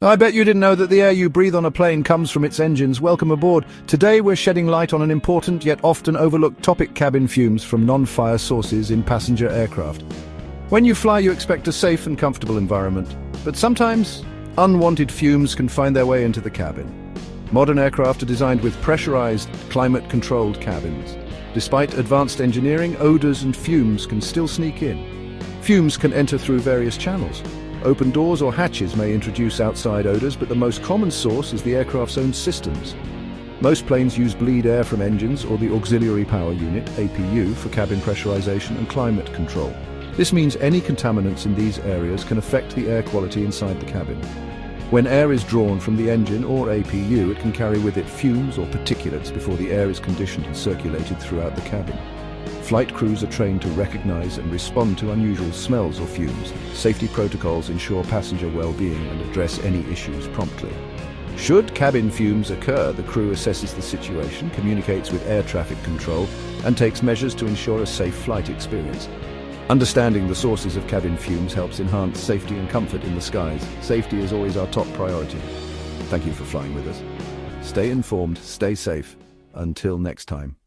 I bet you didn't know that the air you breathe on a plane comes from its engines. Welcome aboard. Today we're shedding light on an important yet often overlooked topic: cabin fumes from non-fire sources in passenger aircraft. When you fly, you expect a safe and comfortable environment, but sometimes unwanted fumes can find their way into the cabin. Modern aircraft are designed with pressurized, climate-controlled cabins. Despite advanced engineering, odors and fumes can still sneak in. Fumes can enter through various channels. Open doors or hatches may introduce outside odors, but the most common source is the aircraft's own systems. Most planes use bleed air from engines or the auxiliary power unit, APU, for cabin pressurization and climate control. This means any contaminants in these areas can affect the air quality inside the cabin. When air is drawn from the engine or APU, it can carry with it fumes or particulates before the air is conditioned and circulated throughout the cabin. Flight crews are trained to recognize and respond to unusual smells or fumes. Safety protocols ensure passenger well-being and address any issues promptly. Should cabin fumes occur, the crew assesses the situation, communicates with air traffic control, and takes measures to ensure a safe flight experience. Understanding the sources of cabin fumes helps enhance safety and comfort in the skies. Safety is always our top priority. Thank you for flying with us. Stay informed, stay safe. Until next time.